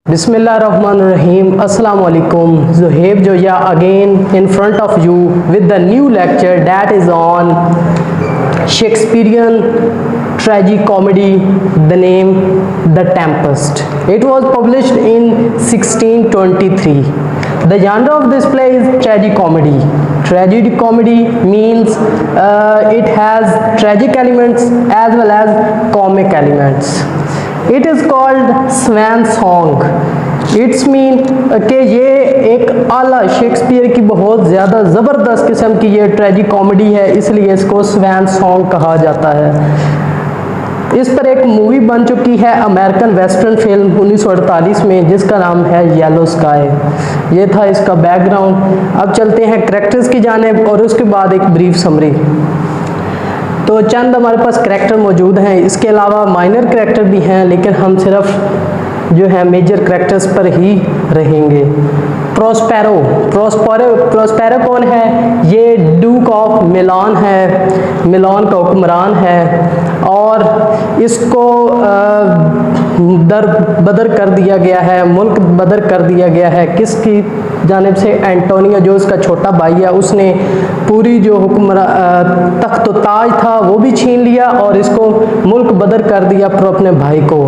Bismillahirrahmanirrahim. Assalamu alaikum. Zuhaib Joya again in front of you with the new lecture that is on Shakespearean tragicomedy, the name The Tempest. It was published in 1623. The genre of this play is tragicomedy. Tragicomedy means it has tragic elements as well as comic elements. It is called swan song. It's mean कि ये एक आला Shakespeare की बहुत ज़्यादा ज़बरदस्त किस्म की ये ट्रेजिक कॉमेडी है, इसलिए इसको स्वैन सॉन्ग कहा जाता है. इस पर एक मूवी बन चुकी है, अमेरिकन वेस्टर्न फिल्म 1948 में, जिसका नाम है येलो स्काई. ये था इसका बैकग्राउंड. अब चलते हैं करैक्टर्स की जानिब और उसके बाद एक ब्रीफ समरी. तो चंद हमारे पास करैक्टर मौजूद हैं, इसके अलावा माइनर करैक्टर भी हैं, लेकिन हम सिर्फ जो है मेजर करैक्टर्स पर ही रहेंगे. प्रोस्पेरो. प्रोस्पेरो कौन है? ये ड्यूक ऑफ मिलान है, मिलान का हुक्मरान है, और इसको दर बदर कर दिया गया है, मुल्क बदर कर दिया गया है. किसकी जानिब से? एंटोनियो, जो उसका छोटा भाई है, उसने पूरी जो तख्त ताज था वो भी छीन लिया और इसको मुल्क बदर कर दिया अपने भाई को,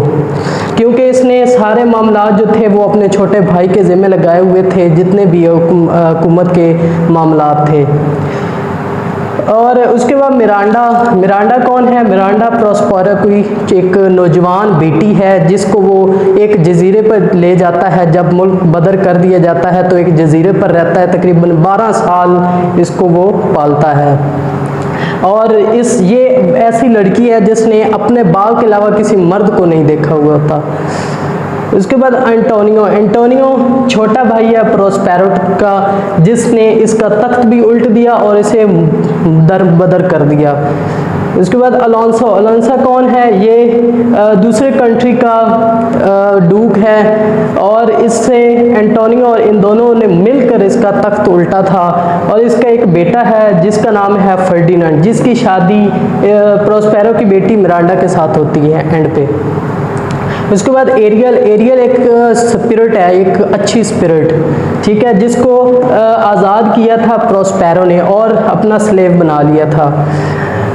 क्योंकि इसने सारे मामलात जो थे वो अपने छोटे भाई के ज़िम्मे लगाए हुए थे, जितने भी हुकूमत के मामलात थे. और उसके बाद मिरांडा कौन है? मिरांडा प्रोस्पेरो की एक नौजवान बेटी है, जिसको वो एक जजीरे पर ले जाता है. जब मुल्क बदर कर दिया जाता है तो एक जजीरे पर रहता है, तकरीबन 12 साल इसको वो पालता है. और ये ऐसी लड़की है जिसने अपने बाप के अलावा किसी मर्द को नहीं देखा हुआ था. उसके बाद एंटोनियो छोटा भाई है प्रोस्पेरो का, जिसने इसका तख्त भी उल्ट दिया और इसे दर बदर कर दिया. उसके बाद अलोंसो कौन है? ये दूसरे कंट्री का डूक है, और इससे एंटोनियो और इन दोनों ने मिलकर इसका तख्त उल्टा था. और इसका एक बेटा है जिसका नाम है फर्डिनेंड, जिसकी शादी प्रोस्पेरो की बेटी मिरांडा के साथ होती है एंड पे. उसके बाद एरियल एक स्पिरिट है, एक अच्छी स्पिरिट, ठीक है, जिसको आज़ाद किया था प्रोस्पेरो ने और अपना स्लेव बना लिया था.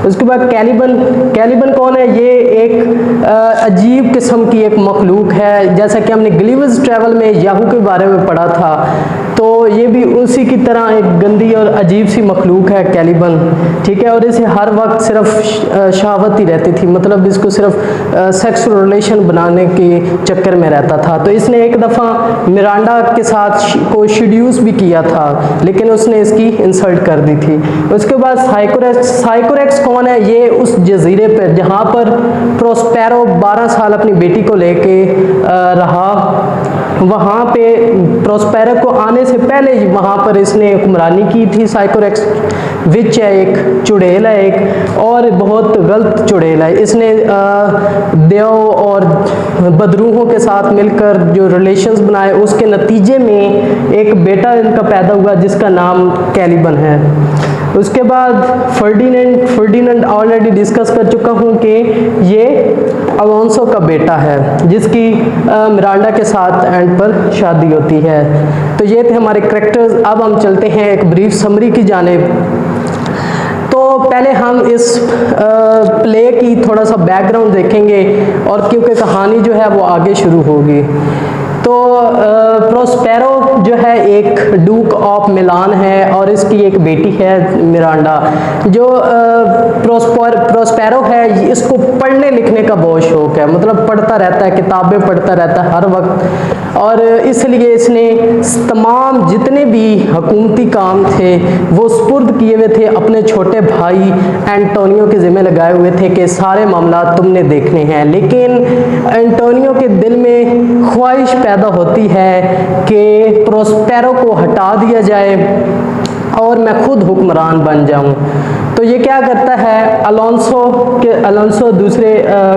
उसके बाद कैलिबन कौन है? ये एक अजीब किस्म की एक मखलूक है, जैसा कि हमने गलिवर्स ट्रैवल में याहू के बारे में पढ़ा था. तो ये भी उसी की तरह एक गंदी और अजीब सी मखलूक है कैलिबन, ठीक है. और इसे हर वक्त सिर्फ शहावत ही रहती थी, मतलब इसको सिर्फ सेक्सुअल रिलेशन बनाने के चक्कर में रहता था. तो इसने एक दफ़ा मिरांडा के साथ को शेड्यूस भी किया था, लेकिन उसने इसकी इंसल्ट कर दी थी. उसके बाद साइकोरेक्स कौन है? ये उस जजीरे पर जहाँ पर प्रोस्पेरो 12 साल अपनी बेटी को लेके रहा, वहाँ पे प्रोस्पेरो को आने से पहले वहाँ पर इसने हुक्मरानी की थी. साइकोरेक्स विच है, एक चुड़ैल है, एक और बहुत गलत चुड़ैल है. इसने देव और बदरूहों के साथ मिलकर जो रिलेशंस बनाए, उसके नतीजे में एक बेटा इनका पैदा हुआ जिसका नाम कैलिबन है. उसके बाद फर्डिनेंड ऑलरेडी डिस्कस कर चुका हूँ कि ये अलोंसो का बेटा है, जिसकी मिरांडा के साथ एंड पर शादी होती है. तो ये थे हमारे करैक्टर्स. अब हम चलते हैं एक ब्रीफ समरी की जानिब. तो पहले हम इस प्ले की थोड़ा सा बैकग्राउंड देखेंगे, और क्योंकि कहानी जो है वो आगे शुरू होगी. तो प्रोस्पेरो जो है एक डूक ऑफ मिलान है, और इसकी एक बेटी है मिरांडा. जो प्रोस्पेरो है, इसको पढ़ने लिखने का बहुत शौक है, मतलब पढ़ता रहता है, किताबें पढ़ता रहता है हर वक्त. और इसलिए इसने तमाम जितने भी हुकूमती काम थे वो सुपुर्द किए हुए थे, अपने छोटे भाई एंटोनियो के ज़िम्मे लगाए हुए थे कि सारे मामला तुमने देखने हैं. लेकिन एंटोनियो के दिल में ख्वाहिश पैदा होती है कि प्रोस्पेरो को हटा दिया जाए और मैं खुद हुक्मरान बन जाऊं. तो ये क्या करता है? अलोंसो दूसरे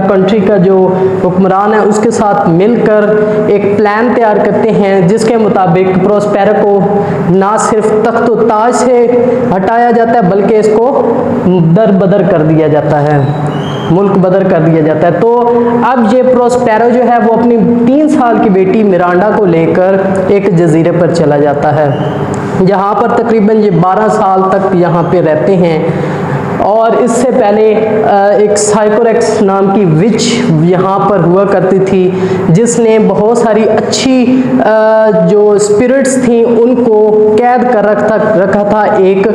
कंट्री का जो हुक्मरान है उसके साथ मिलकर एक प्लान तैयार करते हैं, जिसके मुताबिक प्रोस्पेरो को ना सिर्फ तख्त व ताज से हटाया जाता है, बल्कि इसको दर बदर कर दिया जाता है. मुल्क बदर कर दिया जाता है। तो अब ये प्रोस्पेरो जो है वो अपनी 3 साल की बेटी मिरांडा को लेकर एक जजीरे पर चला जाता है, जहाँ पर तकरीबन ये 12 साल तक यहाँ पे रहते हैं। और इससे पहले एक साइकोरेक्स नाम की विच यहाँ पर हुआ करती थी, जिसने बहुत सारी अच्छी जो स्पिरिट्स थी उनको कैद कर रखा था एक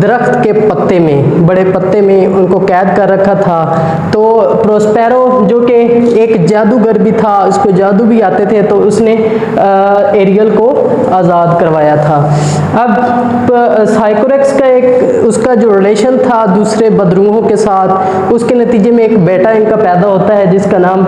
दरख्त के पत्ते में, बड़े पत्ते में उनको कैद कर रखा था। तो प्रोस्पेरो जो कि एक जादूगर भी था, उसको जादू भी आते थे, तो उसने एरियल को आज़ाद करवाया था। अब साइकोरेक्स का एक उसका जो रिलेशन था दूसरे बदरूहों के साथ, उसके नतीजे में एक बेटा इनका पैदा होता है जिसका नाम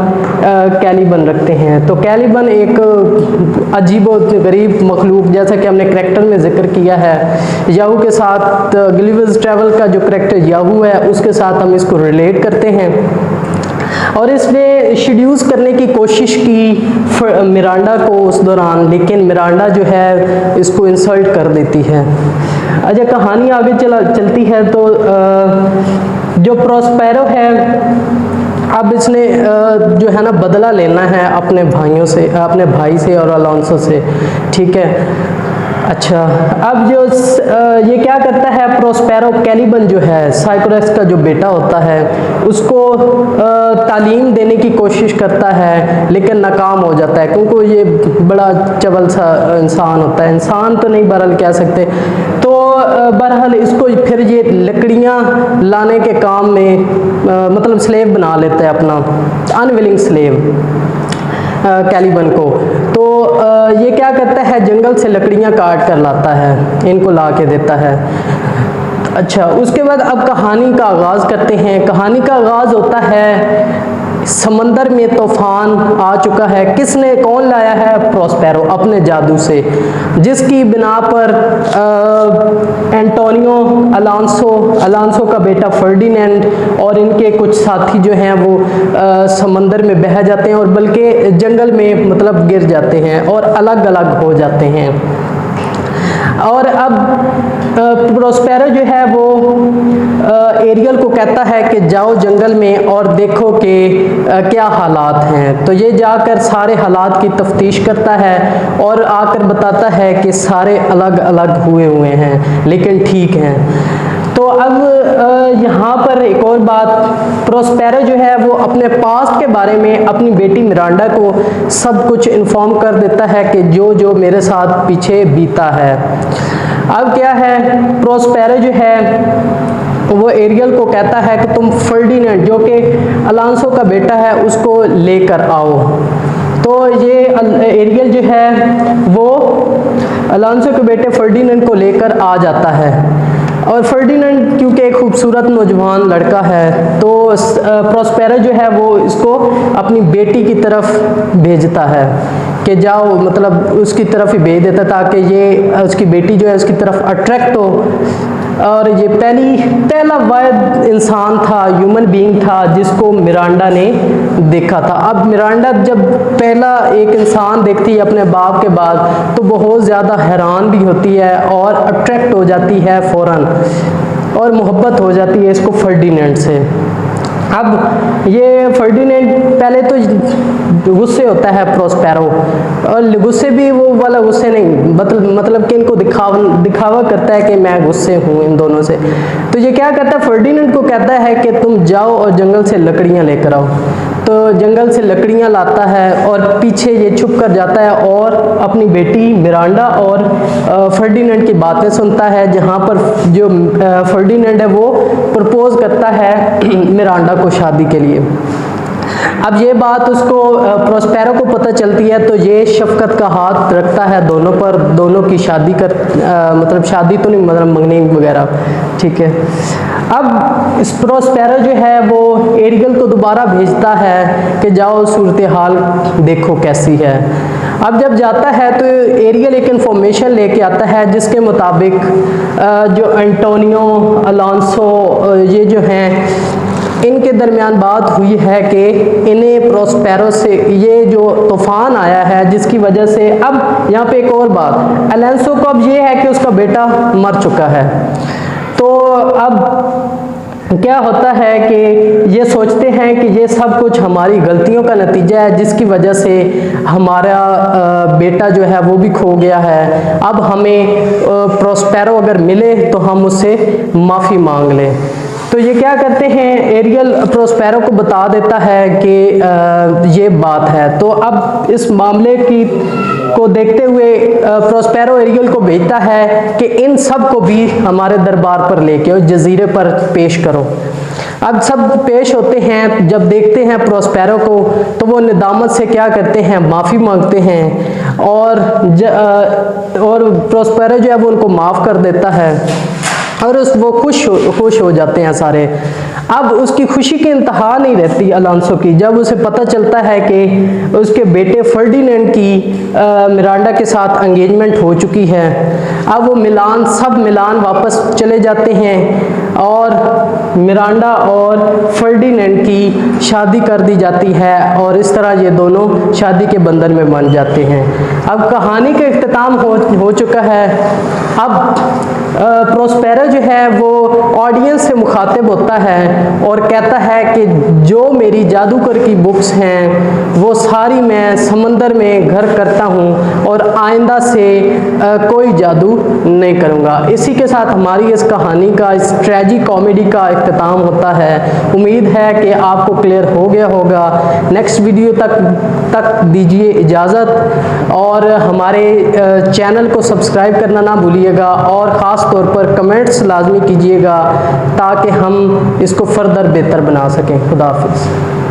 कैलिबन रखते हैं। तो कैलिबन एक अजीब और गरीब मखलूक, जैसा कि हमने करैक्टर में जिक्र किया है, याहू के साथ गलिवर्स ट्रैवल का जो करैक्टर याहू है उसके साथ हम इसको रिलेट करते हैं। और इसने शेड्यूस करने की कोशिश की मिरांडा को उस दौरान, लेकिन मिरांडा जो है इसको इंसल्ट कर देती है। अच्छा, कहानी आगे चलती है तो जो प्रोस्पेरो है, अब इसने जो है ना बदला लेना है अपने भाइयों से, अपने भाई से और अलोंसो से, ठीक है। अच्छा, अब जो ये क्या करता है प्रोस्पेरो, कैलिबन जो है साइकोरेक्स का जो बेटा होता है उसको तालीम देने की कोशिश करता है, लेकिन नाकाम हो जाता है, क्योंकि ये बड़ा चवल सा इंसान होता है, इंसान तो नहीं बहरहाल कह सकते। तो बहरहाल इसको फिर ये लकड़ियाँ लाने के काम में मतलब स्लेव बना लेता है, अपना अनविलिंग स्लेव कैलिबन को। तो ये क्या करता है, जंगल से लकड़ियाँ काट कर लाता है, इनको ला के देता है। अच्छा, उसके बाद अब कहानी का आगाज़ करते हैं। कहानी का आगाज़ होता है समंदर में तूफान आ चुका है, किसने, कौन लाया है, प्रोस्पेरो अपने जादू से, जिसकी बिना पर एंटोनियो अलांसो का बेटा फर्डिनेंड और इनके कुछ साथी जो हैं वो समंदर में बह जाते हैं, और बल्कि जंगल में मतलब गिर जाते हैं और अलग अलग हो जाते हैं। और अब प्रोस्पेरो जो है वो एरियल को कहता है कि जाओ जंगल में और देखो कि क्या हालात हैं। तो ये जाकर सारे हालात की तफ्तीश करता है और आकर बताता है कि सारे अलग अलग हुए हैं लेकिन ठीक हैं। तो अब यहाँ पर एक और बात, प्रोस्पेरो जो है वो अपने पास्ट के बारे में अपनी बेटी मिरांडा को सब कुछ इन्फॉर्म कर देता है कि जो जो मेरे साथ पीछे बीता है। अब क्या है, प्रोस्पेरो जो है वो एरियल को कहता है कि तुम फर्डिनेंड जो कि अलांसो का बेटा है उसको लेकर आओ। तो ये एरियल जो है वो अलांसो के बेटे फर्डिनेंड को लेकर आ जाता है, और फर्डिनेंड क्योंकि एक खूबसूरत नौजवान लड़का है तो प्रोस्पेरो जो है वो इसको अपनी बेटी की तरफ भेजता है कि जाओ, मतलब उसकी तरफ ही भेज देता ताकि ये उसकी बेटी जो है उसकी तरफ अट्रैक्ट हो। और ये पहला वाहिद इंसान था, ह्यूमन बीइंग था जिसको मिरांडा ने देखा था। अब मिरांडा जब पहला एक इंसान देखती है अपने बाप के बाद तो बहुत ज़्यादा हैरान भी होती है और अट्रैक्ट हो जाती है फ़ौरन, और मोहब्बत हो जाती है इसको फर्डिनेंड से। अब ये फर्डिनेंड पहले तो गुस्से होता है प्रोस्पेरो, और गुस्से भी वो वाला गुस्से नहीं, मतलब कि इनको दिखावा करता है कि मैं गुस्से हूँ इन दोनों से। तो ये क्या करता है, फर्डिनेंड को कहता है कि तुम जाओ और जंगल से लकड़ियाँ लेकर आओ। तो जंगल से लकड़ियाँ लाता है और पीछे ये छुप कर जाता है और अपनी बेटी मिरांडा और फर्डिनेंड की बातें सुनता है, जहाँ पर जो फर्डिनेंड है वो प्रपोज करता है मिरांडा को शादी के लिए। अब ये बात उसको प्रोस्पेरो को पता चलती है तो ये शफकत का हाथ रखता है दोनों पर, दोनों की शादी मतलब शादी तो नहीं, मतलब मंगनी वगैरह, ठीक है। अब इस प्रोस्पेरो जो है वो एरियल को दोबारा भेजता है कि जाओ सूरत हाल देखो कैसी है। अब जब जाता है तो एरियल एक इन्फॉर्मेशन लेके आता है जिसके मुताबिक जो एंटोनियो अलांसो ये जो हैं इनके दरमियान बात हुई है कि इन्हें प्रोस्पेरो से ये जो तूफान आया है जिसकी वजह से, अब यहाँ पे एक और बात, अलांसो को अब ये है कि उसका बेटा मर चुका है। तो अब क्या होता है कि ये सोचते हैं कि ये सब कुछ हमारी गलतियों का नतीजा है, जिसकी वजह से हमारा बेटा जो है वो भी खो गया है। अब हमें प्रोस्पेरो अगर मिले तो हम उससे माफ़ी मांग लें। तो ये क्या करते हैं, एरियल प्रोस्पेरो को बता देता है कि ये बात है। तो अब इस मामले को देखते हुए प्रोस्पेरो एरियल को भेजता है कि इन सब को भी हमारे दरबार पर लेके आओ, जजीरे पर पेश करो। अब सब पेश होते हैं, जब देखते हैं प्रोस्पेरो को तो वो निदामत से क्या करते हैं, माफ़ी मांगते हैं और प्रोस्पेरो जो है वो उनको माफ़ कर देता है और वो खुश हो जाते हैं सारे। अब उसकी खुशी की इंतहा नहीं रहती अलोंसो की, जब उसे पता चलता है कि उसके बेटे फर्डिनेंड की मिरांडा के साथ एंगेजमेंट हो चुकी है। अब वो सब मिलान वापस चले जाते हैं और मिरांडा और फर्डिनेंड की शादी कर दी जाती है और इस तरह ये दोनों शादी के बंधन में बन जाते हैं। अब कहानी का इख्तिताम हो चुका है। अब प्रोस्पेरो जो है वो ऑडियंस से मुखातिब होता है और कहता है कि जो मेरी जादूगर की बुक्स हैं वो सारी मैं समंदर में घर करता हूँ और आइंदा से कोई जादू नहीं करूँगा। इसी के साथ हमारी इस कहानी का, इस ट्रेजी कॉमेडी का इख्तिताम होता है। उम्मीद है कि आपको क्लियर हो गया होगा। नेक्स्ट वीडियो तक दीजिए इजाज़त और हमारे चैनल को सब्सक्राइब करना ना भूलिएगा और ख़ास तौर पर कमेंट्स लाजमी कीजिएगा ताकि हम इसको फर्दर बेहतर बना सकें। खुदा हाफिज़।